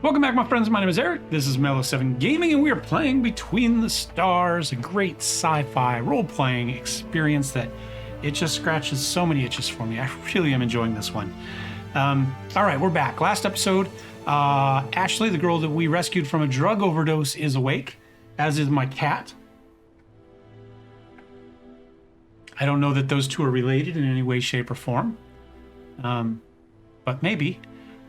Welcome back, my friends. My name is Eric. This is Mellow7 Gaming, and we are playing Between the Stars, a great sci-fi role-playing experience that it just scratches so many itches for me. I really am enjoying this one. All right, we're back. Last episode, Ashley, the girl that we rescued from a drug overdose, is awake, as is my cat. I don't know that those two are related in any way, shape, or form, but maybe.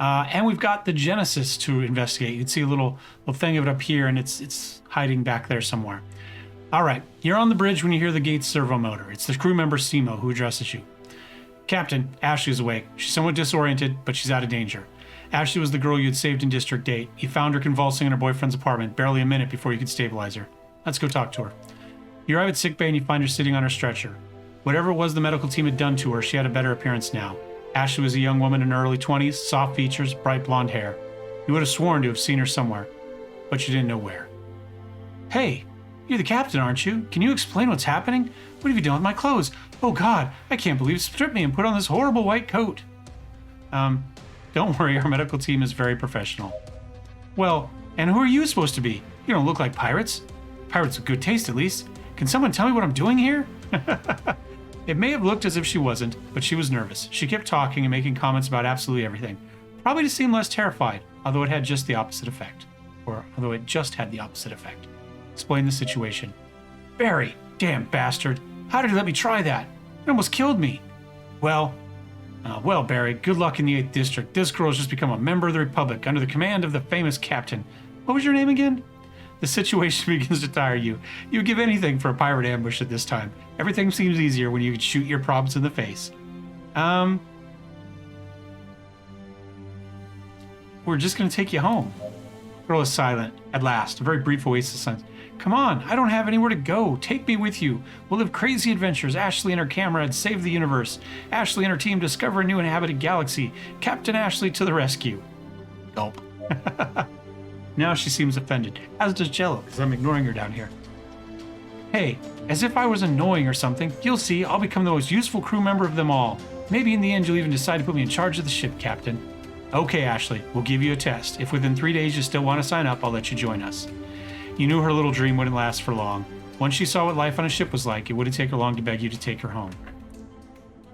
And we've got the Genesis to investigate. You can see a little thing of it up here, and it's hiding back there somewhere. All right, you're on the bridge when you hear the gate's servo motor. It's the crew member Simo who addresses you. Captain, Ashley's awake. She's somewhat disoriented, but she's out of danger. Ashley was the girl you had saved in District 8. You found her convulsing in her boyfriend's apartment, barely a minute before you could stabilize her. Let's go talk to her. You arrive at sickbay and you find her sitting on her stretcher. Whatever it was the medical team had done to her, she had a better appearance now. Ashley was a young woman in her early 20s, soft features, bright blonde hair. You would have sworn to have seen her somewhere, but you didn't know where. Hey, you're the captain, aren't you? Can you explain what's happening? What have you done with my clothes? Oh God, I can't believe you stripped me and put on this horrible white coat. Don't worry, our medical team is very professional. Well, and who are you supposed to be? You don't look like pirates. Pirates with good taste, at least. Can someone tell me what I'm doing here? It may have looked as if she wasn't, but she was nervous. She kept talking and making comments about absolutely everything, probably to seem less terrified, although it had just the opposite effect. Explain the situation. Barry, damn bastard. How did he let me try that? It almost killed me. Well, Barry, good luck in the 8th District. This girl has just become a member of the Republic under the command of the famous captain. What was your name again? The situation begins to tire you. You would give anything for a pirate ambush at this time. Everything seems easier when you can shoot your problems in the face. We're just going to take you home. The girl is silent. At last, a very brief oasis silence. Come on, I don't have anywhere to go. Take me with you. We'll live crazy adventures. Ashley and her comrades save the universe. Ashley and her team discover a new inhabited galaxy. Captain Ashley to the rescue. Gulp. Now she seems offended, as does Jello, because I'm ignoring her down here. Hey, as if I was annoying or something. You'll see, I'll become the most useful crew member of them all. Maybe in the end you'll even decide to put me in charge of the ship, Captain. Okay, Ashley, we'll give you a test. If within 3 days you still want to sign up, I'll let you join us. You knew her little dream wouldn't last for long. Once she saw what life on a ship was like, it wouldn't take her long to beg you to take her home.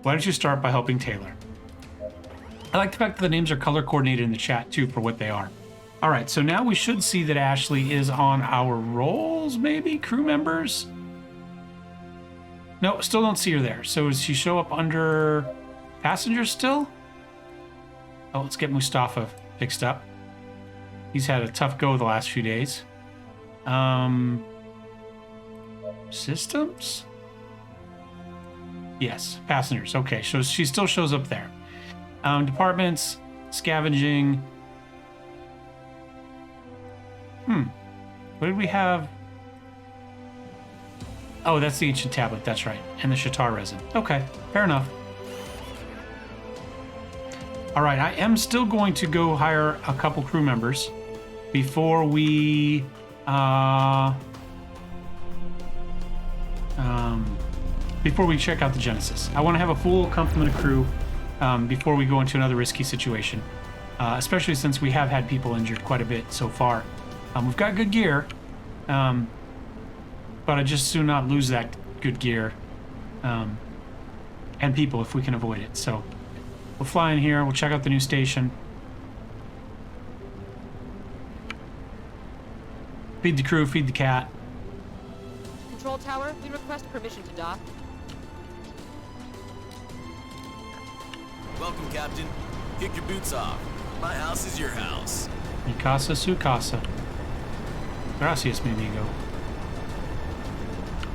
Why don't you start by helping Taylor? I like the fact that the names are color coordinated in the chat, too, for what they are. All right, so now we should see that Ashley is on our rolls, maybe? Crew members? No, still don't see her there. So does she show up under passengers still? Oh, let's get Mustafa fixed up. He's had a tough go the last few days. Systems? Yes, passengers. Okay, so she still shows up there. Departments, scavenging. What did we have? Oh, that's the ancient tablet. That's right. And the Shatar resin. Okay, fair enough. All right, I am still going to go hire a couple crew members before we check out the Genesis. I want to have a full complement of crew before we go into another risky situation, especially since we have had people injured quite a bit so far. We've got good gear, but I'd just soon not lose that good gear and people if we can avoid it. So we'll fly in here, we'll check out the new station. Feed the crew, feed the cat. Control tower, we request permission to dock. Welcome, Captain. Kick your boots off. My house is your house. Mi casa su casa. Gracias, mi amigo.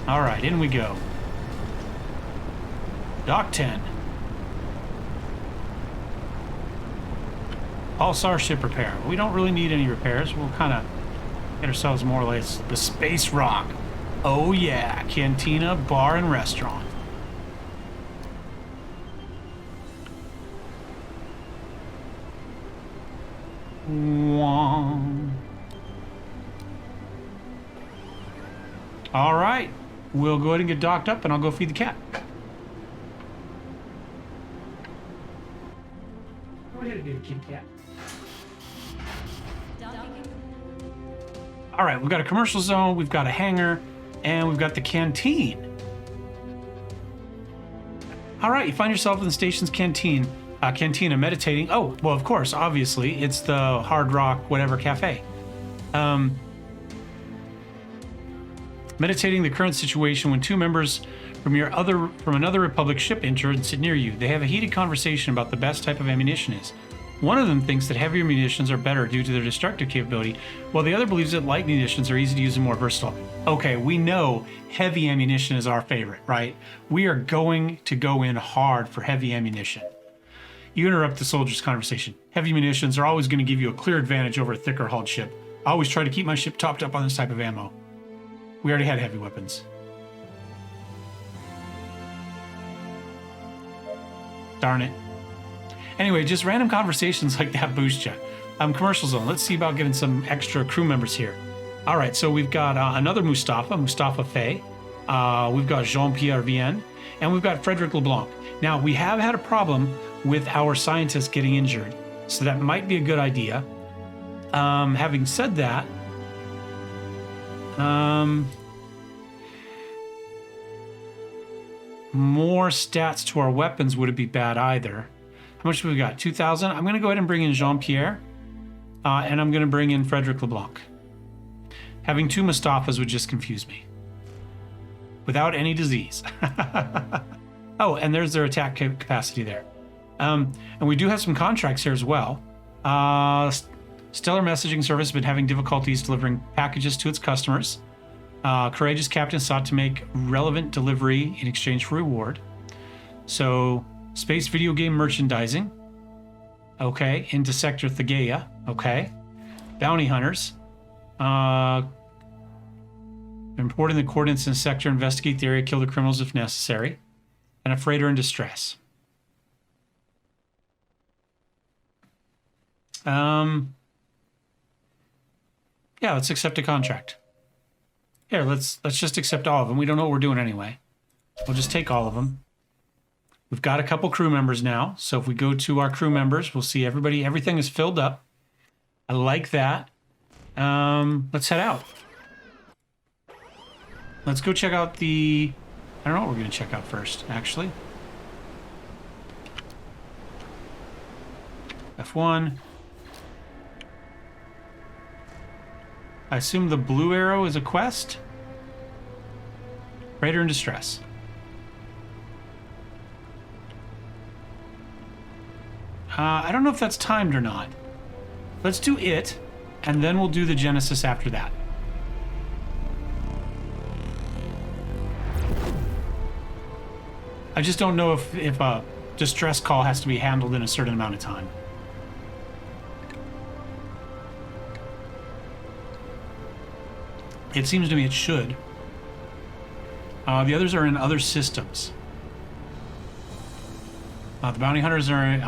All right, in we go. Dock 10. Pulsar ship repair. We don't really need any repairs. We'll kind of get ourselves more or less the Space Rock. Oh yeah, cantina, bar, and restaurant. All right, we'll go ahead and get docked up, and I'll go feed the cat. Go ahead and get a Kit Kat. All right, we've got a commercial zone, we've got a hangar, and we've got the canteen. All right, you find yourself in the station's cantina meditating. Oh, well, of course, obviously, it's the Hard Rock whatever cafe. Meditating the current situation when two members from another Republic ship enter and sit near you. They have a heated conversation about the best type of ammunition is. One of them thinks that heavier munitions are better due to their destructive capability, while the other believes that light munitions are easy to use and more versatile. Okay, we know heavy ammunition is our favorite, right? We are going to go in hard for heavy ammunition. You interrupt the soldier's conversation. Heavy munitions are always going to give you a clear advantage over a thicker hulled ship. I always try to keep my ship topped up on this type of ammo. We already had heavy weapons. Darn it. Anyway, just random conversations like that boost you. Commercial zone. Let's see about getting some extra crew members here. All right, so we've got another Mustafa Fay. We've got Jean-Pierre Vienne, and we've got Frederic LeBlanc. Now, we have had a problem with our scientists getting injured, so that might be a good idea. Having said that, more stats to our weapons wouldn't be bad either. How much have we got? 2,000. I'm going to go ahead and bring in Jean-Pierre, and I'm going to bring in Frederic LeBlanc. Having two Mustafas would just confuse me. Without any disease. Oh, and there's their attack capacity there. And we do have some contracts here as well. Stellar Messaging Service has been having difficulties delivering packages to its customers. Courageous Captain sought to make relevant delivery in exchange for reward. So, Space Video Game Merchandising. Okay, into Sector Thagea. Okay. Bounty Hunters. Importing the coordinates in the sector, investigate the area, kill the criminals if necessary. And a freighter in distress. Yeah, let's accept a contract. Here, let's just accept all of them. We don't know what we're doing anyway. We'll just take all of them. We've got a couple crew members now. So if we go to our crew members, we'll see everything is filled up. I like that. Let's head out. Let's go check out I don't know what we're going to check out first, actually. F1. I assume the blue arrow is a quest? Freighter in distress. I don't know if that's timed or not. Let's do it, and then we'll do the Genesis after that. I just don't know if a distress call has to be handled in a certain amount of time. It seems to me it should. The others are in other systems. The bounty hunters are in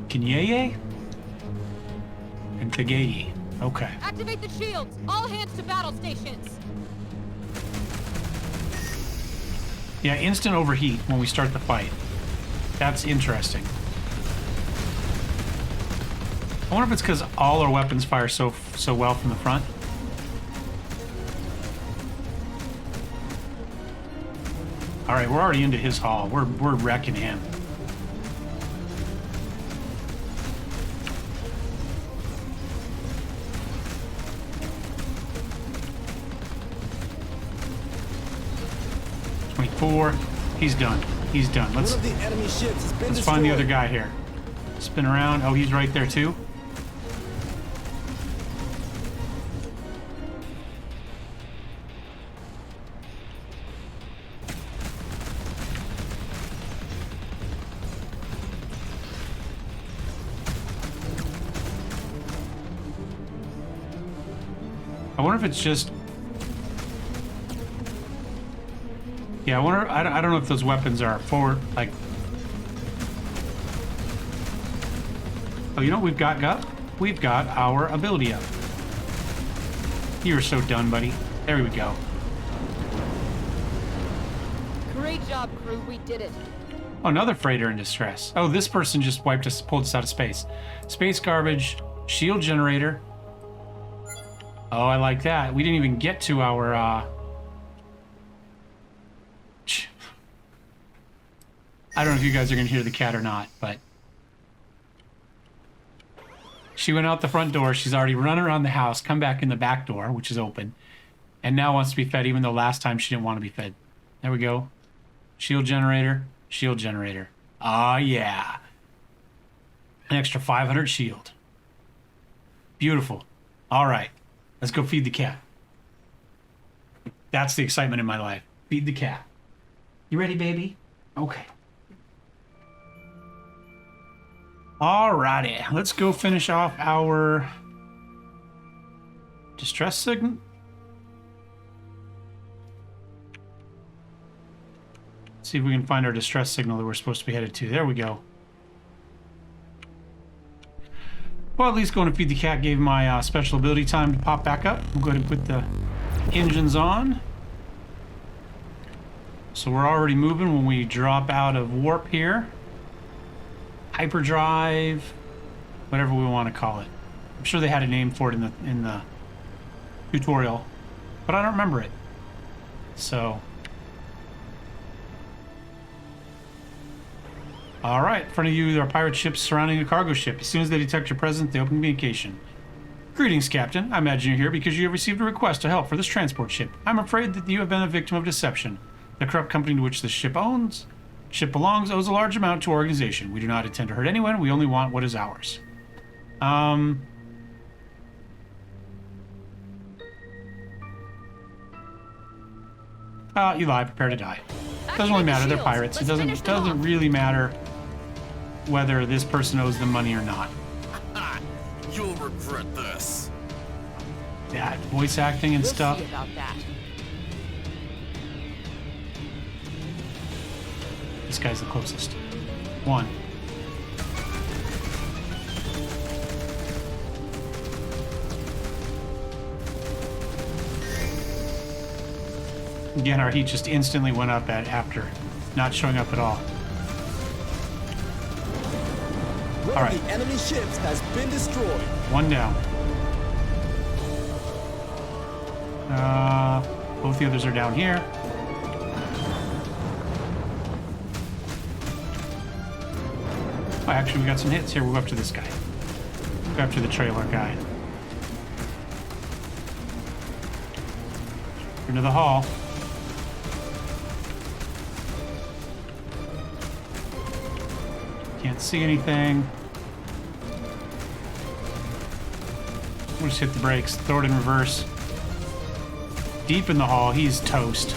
Kinyeye and Tagayi. Okay. Activate the shields! All hands to battle stations! Yeah, instant overheat when we start the fight. That's interesting. I wonder if it's because all our weapons fire so well from the front. All right, we're already into his haul. We're wrecking him. He's done. He's done. Let's find the other guy here. Spin around. Oh, he's right there too. I wonder if it's just... Yeah, I wonder... I don't know if those weapons are forward, like... Oh, you know what we've got, Gup? We've got our ability up. You're so done, buddy. There we go. Great job, crew. We did it. Oh, another freighter in distress. Oh, this person just pulled us out of space. Space garbage, shield generator. Oh, I like that. We didn't even get to our, I don't know if you guys are going to hear the cat or not, but she went out the front door. She's already run around the house, come back in the back door, which is open, and now wants to be fed, even though last time she didn't want to be fed. There we go. Shield generator, shield generator. Ah, yeah. An extra 500 shield. Beautiful. All right. Let's go feed the cat. That's the excitement in my life. Feed the cat. You ready, baby? Okay. Alrighty. Let's go finish off our distress signal. See if we can find our distress signal that we're supposed to be headed to. There we go. Well, at least going to feed the cat gave my special ability time to pop back up. We'll go ahead and put the engines on. So we're already moving when we drop out of warp here. Hyperdrive, whatever we want to call it. I'm sure they had a name for it in the tutorial, but I don't remember it. So, all right, in front of you there are pirate ships surrounding a cargo ship. As soon as they detect your presence, they open communication. Greetings, Captain. I imagine you're here because you have received a request to help for this transport ship. I'm afraid that you have been a victim of deception. The corrupt company to which the ship belongs owes a large amount to our organization. We do not intend to hurt anyone. We only want what is ours. You lie. Prepare to die. Doesn't really matter. They're pirates. It doesn't really matter whether this person owes them money or not. You'll regret this. Yeah, voice acting and We'll stuff. see about that. This guy's the closest. One. Again, our heat just instantly went up after not showing up at all. One All right. of the enemy ships has been destroyed. One down. Both the others are down here. Oh, actually, we got some hits here. We'll go up to this guy. Go after the trailer guy. Into the hall. Can't see anything. We'll just hit the brakes. Throw it in reverse. Deep in the hall, he's toast.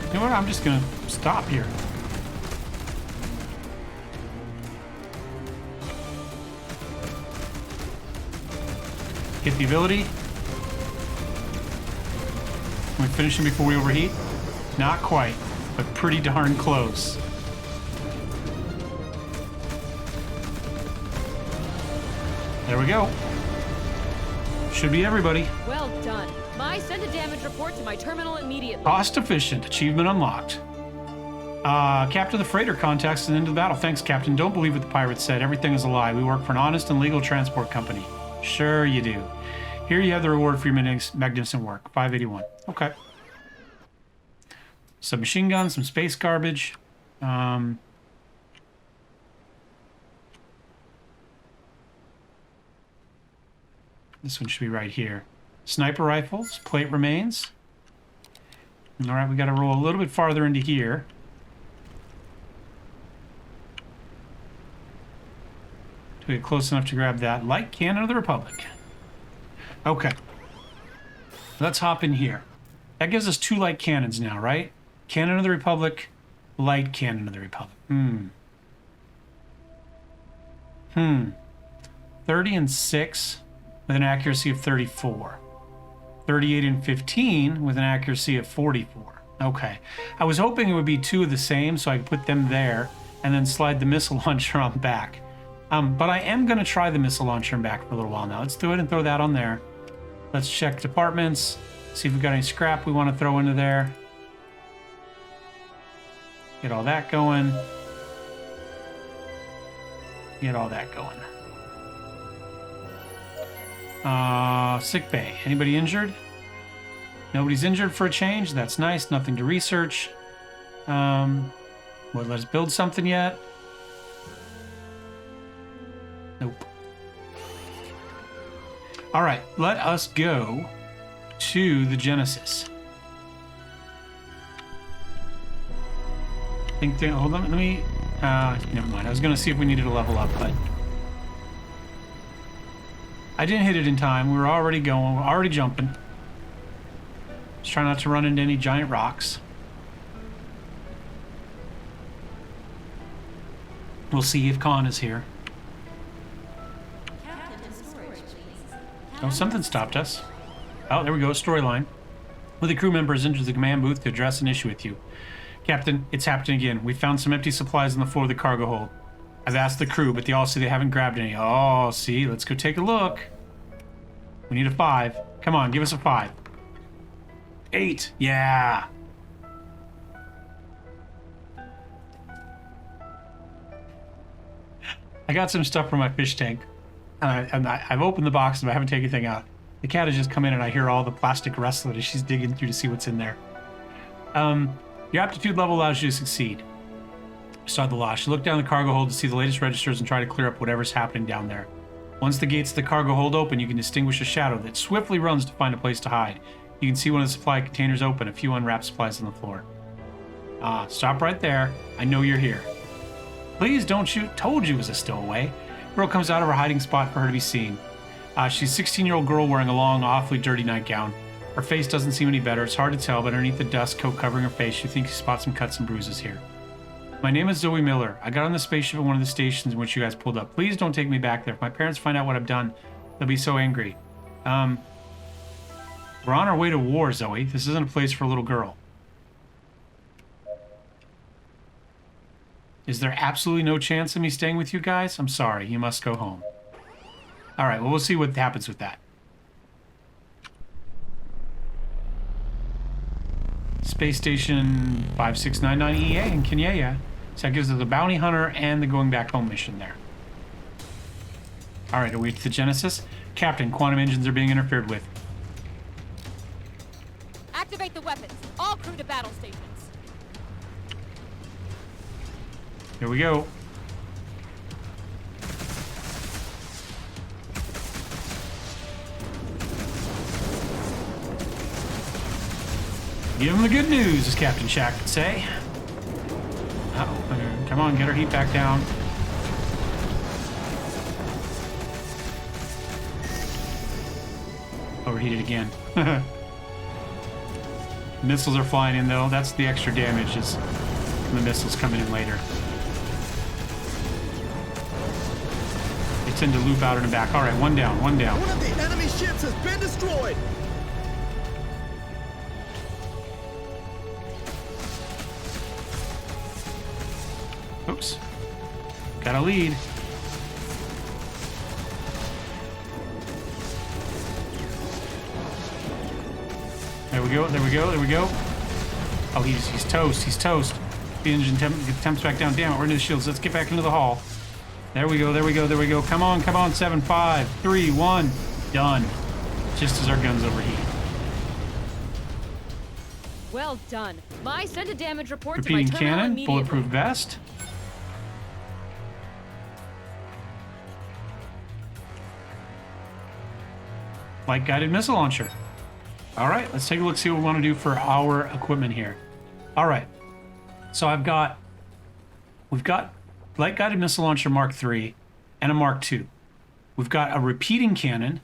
You know what? I'm just gonna stop here. Get the ability. Can we finish him before we overheat? Not quite, but pretty darn close. There we go. Should be everybody. Well done. Send a damage report to my terminal immediately. Cost efficient. Achievement unlocked. Captain of the freighter contacts and into the battle. Thanks, Captain. Don't believe what the pirates said. Everything is a lie. We work for an honest and legal transport company. Sure you do. Here you have the reward for your magnificent work. 581. Okay. Submachine guns, some space garbage. This one should be right here. Sniper rifles, plate remains. All right, we got to roll a little bit farther into here. To get close enough to grab that light cannon of the Republic. Okay. Let's hop in here. That gives us 2 light cannons now, right? Cannon of the Republic, light cannon of the Republic. 30 and 6 with an accuracy of 34. 38 and 15 with an accuracy of 44. Okay. I was hoping it would be 2 of the same so I could put them there and then slide the missile launcher on back. But I am going to try the missile launcher on back for a little while now. Let's do it and throw that on there. Let's check departments, see if we've got any scrap we want to throw into there. Get all that going. Get all that going. Sick bay. Anybody injured? Nobody's injured for a change. That's nice. Nothing to research. Let us build something yet? Nope. All right, let us go to the Genesis. Hold on, let me, never mind. I was going to see if we needed to level up, but I didn't hit it in time. We were already going, we're already jumping. Just try not to run into any giant rocks. We'll see if Khan is here. Oh, something stopped us. Oh, there we go, storyline. With the crew members into the command booth to address an issue with you. Captain, it's happening again. We found some empty supplies on the floor of the cargo hold. I've asked the crew, but they all say they haven't grabbed any. Oh, see, let's go take a look. We need a 5. Come on, give us a 5. 8, yeah. I got some stuff from my fish tank. I've opened the box, but I haven't taken anything out. The cat has just come in, and I hear all the plastic rustling as she's digging through to see what's in there. Your aptitude level allows you to succeed. Start the loss. You look down the cargo hold to see the latest registers and try to clear up whatever's happening down there. Once the gates of the cargo hold open, you can distinguish a shadow that swiftly runs to find a place to hide. You can see one of the supply containers open, a few unwrapped supplies on the floor. Stop right there. I know you're here. Please don't shoot. Told you it was a stowaway. Girl comes out of her hiding spot for her to be seen. She's a 16-year-old girl wearing a long, awfully dirty nightgown. Her face doesn't seem any better. It's hard to tell, but underneath the dust coat covering her face, you think you spot some cuts and bruises here. My name is Zoe Miller. I got on the spaceship at one of the stations in which you guys pulled up. Please don't take me back there. If my parents find out what I've done, they'll be so angry. We're on our way to war, Zoe. This isn't a place for a little girl. Is there absolutely no chance of me staying with you guys? I'm sorry. You must go home. All right, well, we'll see what happens with that. Space Station 5699 EA in Kenya. So that gives us the bounty hunter and the going back home mission there. All right, await the Genesis. Captain, quantum engines are being interfered with. Activate the weapons. All crew to battle stations. Here we go. Give him the good news, as Captain Shack would say. Uh-oh. Come on, get our heat back down. Overheated again. Missiles are flying in, though. That's the extra damage, is the missiles coming in later. They tend to loop out and back. All right, one down, one down. One of the enemy ships has been destroyed. Oops. Got a lead. There we go, there we go, there we go. Oh, he's toast, he's toast. The engine temps back down. Damn it, we're into the shields. Let's get back into the hull. There we go, there we go, there we go. Come on, 7, 5, 3, 1. Done. Just as our guns overheat. Well done. My send a damage report Repeating to my terminal cannon, immediately. bulletproof vest. Light guided missile launcher. All right, let's take a look, see what we want to do for our equipment here. All right, so we've got light guided missile launcher Mark III and a Mark II. We've got a repeating cannon,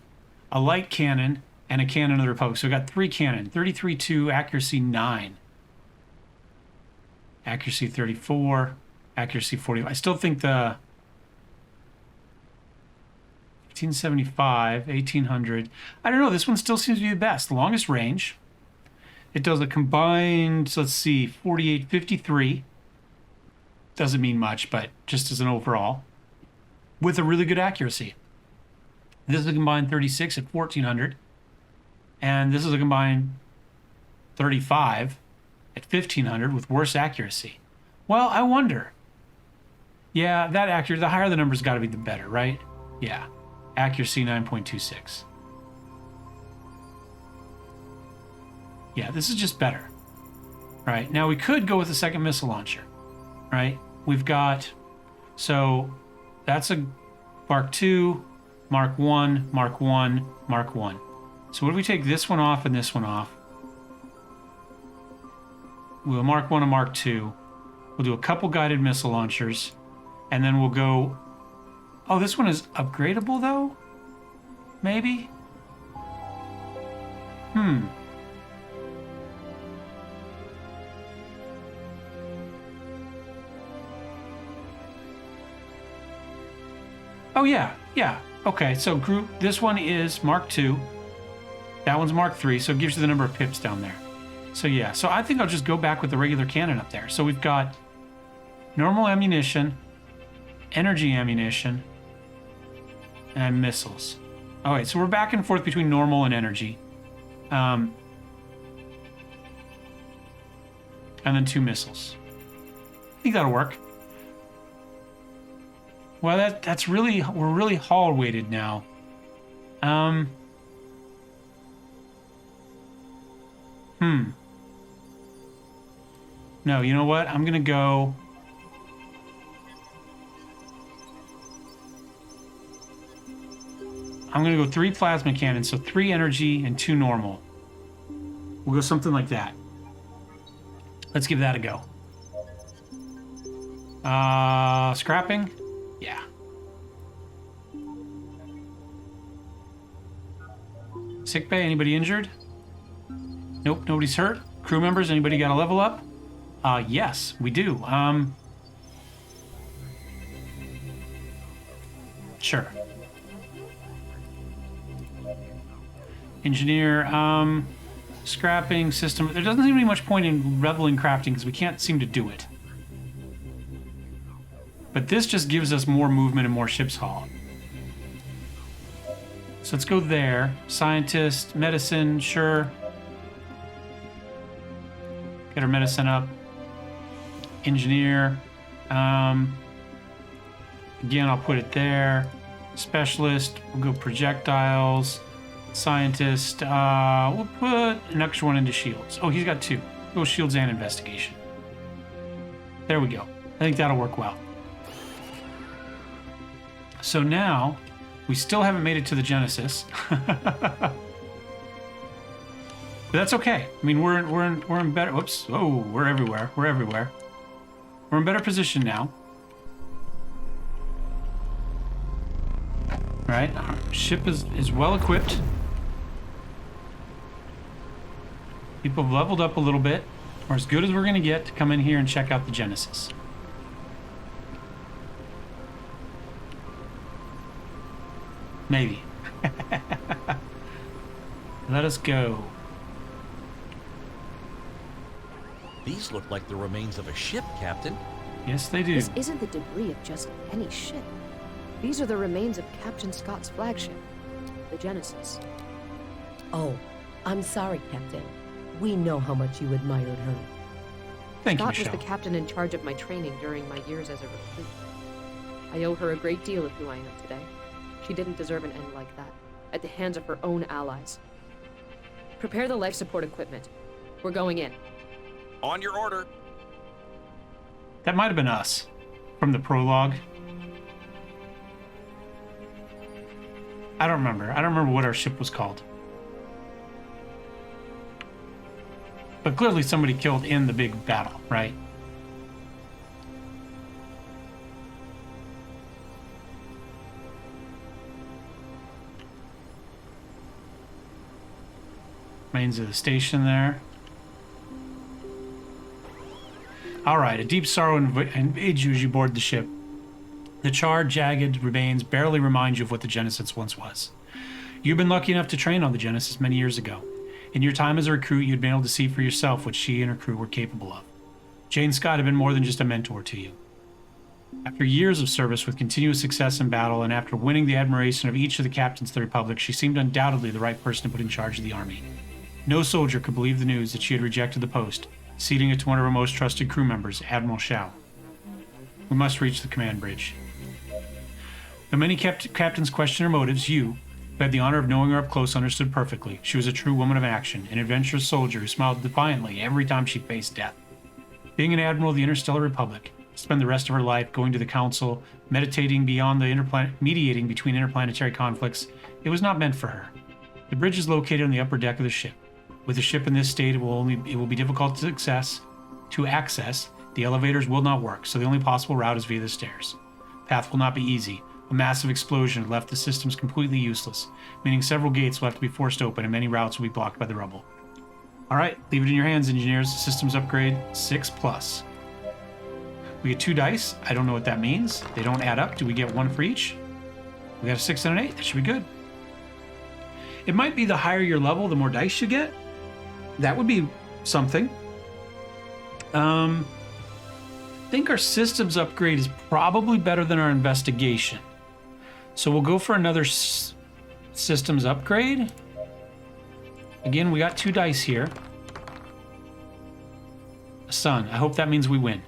a light cannon, and a cannon of the Republic. So we've got 3 cannon, 33-2, accuracy 9. Accuracy 34, accuracy 40. I still think the 1575, 1800. I don't know, this one still seems to be the best. The longest range. It does a combined, let's see, 4853. Doesn't mean much, but just as an overall. With a really good accuracy. This is a combined 36 at 1400. And this is a combined 35 at 1500 with worse accuracy. Well, I wonder. Yeah, that accuracy, the higher the number's got to be the better, right? Yeah. Accuracy 9.26. Yeah, this is just better. Right? Now we could go with a second missile launcher. Right? We've got, so that's a Mark II, Mark 1, Mark 1, Mark 1. So what if we take this one off and this one off? We'll Mark 1 and Mark 2. We'll do a couple guided missile launchers. And then we'll go... Oh, this one is upgradable, though? Maybe? Oh, yeah. Yeah. Okay, so group... This one is Mark II. That one's Mark III, so it gives you the number of pips down there. So, yeah. So I think I'll just go back with the regular cannon up there. So we've got normal ammunition, energy ammunition, and missiles. All right, so we're back and forth between normal and energy. And then 2 missiles. I think that'll work. Well, that's really... We're really hull weighted now. No, you know what? I'm going to go... I'm going to go 3 plasma cannons, so 3 energy and 2 normal. We'll go something like that. Let's give that a go. Scrapping? Yeah. Sick bay, anybody injured? Nope, nobody's hurt. Crew members, anybody got a level up? Yes, we do. Sure. Engineer, scrapping system. There doesn't seem to be much point in leveling crafting because we can't seem to do it. But this just gives us more movement and more ship's haul. So let's go there. Scientist, medicine, sure. Get our medicine up. Engineer. Again, I'll put it there. Specialist, we'll go projectiles. Scientist, we'll put an extra one into shields. Oh, he's got 2. Go shields and investigation. There we go. I think that'll work well. So now, we still haven't made it to the Genesis. But that's okay. I mean, we're in better... Whoops. Oh, we're everywhere. We're everywhere. We're in better position now. Right? Our ship is well equipped. People have leveled up a little bit. We're as good as we're going to get to come in here and check out the Genesis. Maybe. Let us go. These look like the remains of a ship, Captain. Yes, they do. This isn't the debris of just any ship. These are the remains of Captain Scott's flagship, the Genesis. Oh, I'm sorry, Captain. We know how much you admired her. Thank you, Scott Michelle. was the captain in charge of my training during my years as a recruit. I owe her a great deal of who I am today. She didn't deserve an end like that, at the hands of her own allies. Prepare the life support equipment. We're going in. On your order. That might have been us from the prologue. I don't remember. I don't remember what our ship was called. But clearly somebody killed in the big battle, right? Remains of the station there. All right, a deep sorrow invades you as you board the ship. The charred, jagged remains barely remind you of what the Genesis once was. You've been lucky enough to train on the Genesis many years ago. In your time as a recruit, you'd been able to see for yourself what she and her crew were capable of. Jane Scott had been more than just a mentor to you. After years of service with continuous success in battle, and after winning the admiration of each of the captains of the Republic, she seemed undoubtedly the right person to put in charge of the army. No soldier could believe the news that she had rejected the post, ceding it to one of her most trusted crew members, Admiral Shao. We must reach the command bridge. Though many captains question her motives, you, who had the honor of knowing her up close, understood perfectly. She was a true woman of action, an adventurous soldier who smiled defiantly every time she faced death. Being an admiral of the Interstellar Republic, spend the rest of her life going to the Council, meditating beyond the mediating between interplanetary conflicts, it was not meant for her. The bridge is located on the upper deck of the ship. With the ship in this state, it will be difficult to access. The elevators will not work, so the only possible route is via the stairs. Path will not be easy. A massive explosion had left the systems completely useless, meaning several gates will have to be forced open and many routes will be blocked by the rubble. Alright, leave it in your hands, engineers. Systems upgrade 6+. We get 2 dice. I don't know what that means. They don't add up. Do we get 1 for each? We got a 6 and an 8. That should be good. It might be the higher your level, the more dice you get. That would be something. I think our systems upgrade is probably better than our investigation. So we'll go for another systems upgrade. Again, we got 2 dice here. A sun. I hope that means we win.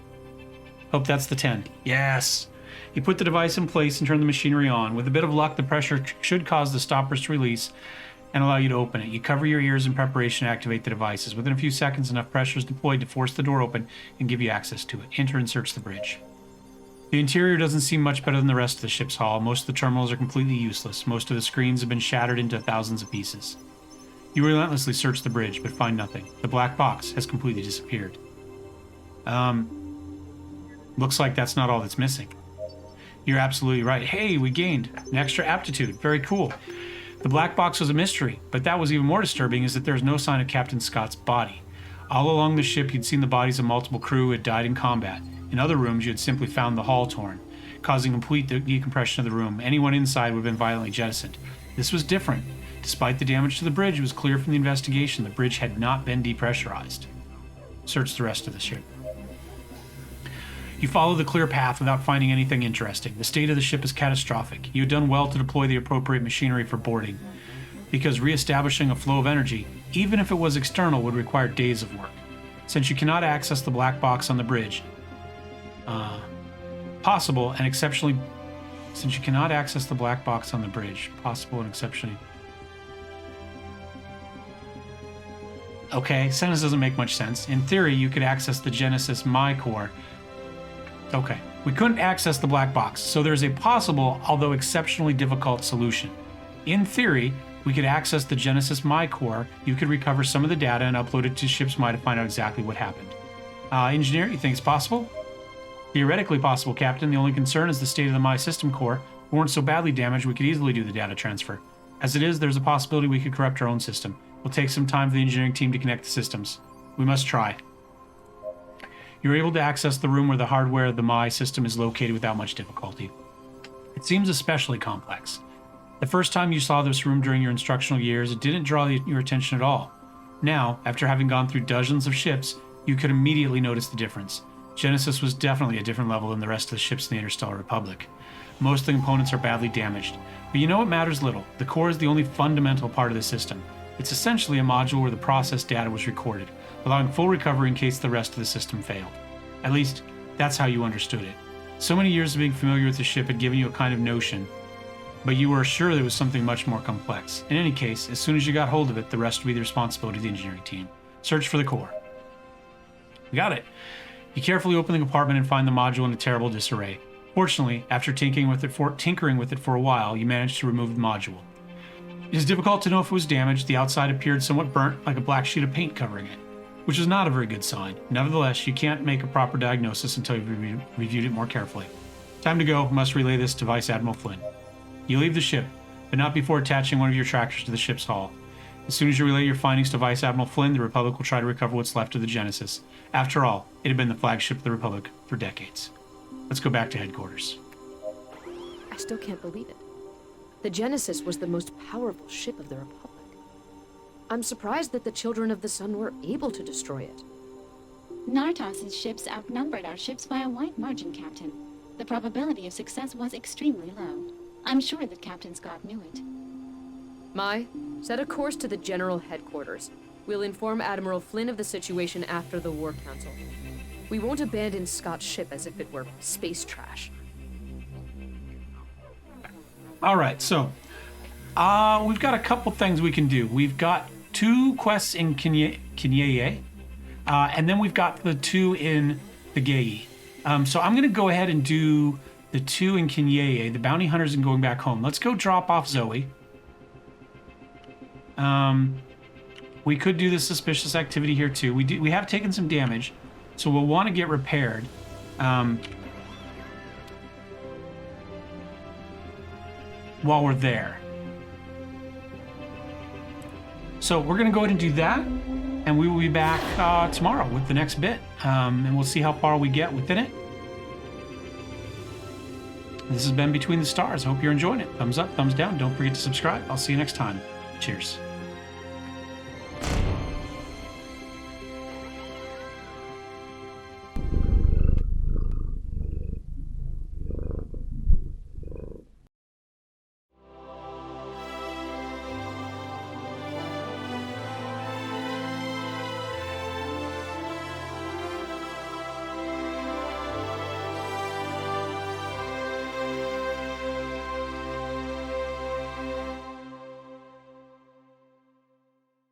Hope that's the 10. Yes! You put the device in place and turn the machinery on. With a bit of luck, the pressure should cause the stoppers to release and allow you to open it. You cover your ears in preparation to activate the devices. Within a few seconds, enough pressure is deployed to force the door open and give you access to it. Enter and search the bridge. The interior doesn't seem much better than the rest of the ship's hull. Most of the terminals are completely useless. Most of the screens have been shattered into thousands of pieces. You relentlessly search the bridge, but find nothing. The black box has completely disappeared. Looks like that's not all that's missing. You're absolutely right. Hey, we gained an extra aptitude. Very cool. The black box was a mystery, but that was even more disturbing is that there's no sign of Captain Scott's body. All along the ship, you'd seen the bodies of multiple crew who had died in combat. In other rooms, you had simply found the hull torn, causing complete decompression of the room. Anyone inside would have been violently jettisoned. This was different. Despite the damage to the bridge, it was clear from the investigation the bridge had not been depressurized. Search the rest of the ship. You follow the clear path without finding anything interesting. The state of the ship is catastrophic. You had done well to deploy the appropriate machinery for boarding, because re-establishing a flow of energy, even if it was external, would require days of work. Since you cannot access the black box on the bridge, possible and exceptionally Okay, sentence doesn't make much sense. In theory, you could access the Genesis My core. Okay, we couldn't access the black box, so there's a possible, although exceptionally difficult, solution. In theory, we could access the Genesis My core. You could recover some of the data and upload it to Ship's My to find out exactly what happened. Engineer, you think it's possible? Theoretically possible, Captain. The only concern is the state of the My system core. If we weren't so badly damaged, we could easily do the data transfer. As it is, there's a possibility we could corrupt our own system. It'll take some time for the engineering team to connect the systems. We must try. You're able to access the room where the hardware of the My system is located without much difficulty. It seems especially complex. The first time you saw this room during your instructional years, it didn't draw your attention at all. Now, after having gone through dozens of ships, you could immediately notice the difference. Genesis was definitely a different level than the rest of the ships in the Interstellar Republic. Most of the components are badly damaged. But you know what matters little? The core is the only fundamental part of the system. It's essentially a module where the processed data was recorded, allowing full recovery in case the rest of the system failed. At least, that's how you understood it. So many years of being familiar with the ship had given you a kind of notion, but you were sure there was something much more complex. In any case, as soon as you got hold of it, the rest would be the responsibility of the engineering team. Search for the core. We got it. You carefully open the compartment and find the module in a terrible disarray. Fortunately, after tinkering with it for a while, you managed to remove the module. It is difficult to know if it was damaged. The outside appeared somewhat burnt, like a black sheet of paint covering it, which is not a very good sign. Nevertheless, you can't make a proper diagnosis until you've reviewed it more carefully. Time to go. Must relay this to Vice Admiral Flynn. You leave the ship, but not before attaching one of your tractors to the ship's hull. As soon as you relay your findings to Vice Admiral Flynn, the Republic will try to recover what's left of the Genesis. After all, it had been the flagship of the Republic for decades. Let's go back to headquarters. I still can't believe it. The Genesis was the most powerful ship of the Republic. I'm surprised that the Children of the Sun were able to destroy it. Nartos' ships outnumbered our ships by a wide margin, Captain. The probability of success was extremely low. I'm sure that Captain Scott knew it. Mai, set a course to the General Headquarters. We'll inform Admiral Flynn of the situation after the War Council. We won't abandon Scott's ship as if it were space trash. All right, so we've got a couple things we can do. We've got 2 quests in Kinyaye, and then we've got the 2 in the Gayi. So I'm going to go ahead and do the 2 in Kinyaye, the bounty hunters and going back home. Let's go drop off Zoe. We could do the suspicious activity here too. We have taken some damage, so we'll want to get repaired. While we're there. So we're going to go ahead and do that, and we will be back tomorrow with the next bit, and we'll see how far we get within it. This has been Between the Stars. I hope you're enjoying it. Thumbs up, thumbs down. Don't forget to subscribe. I'll see you next time. Cheers.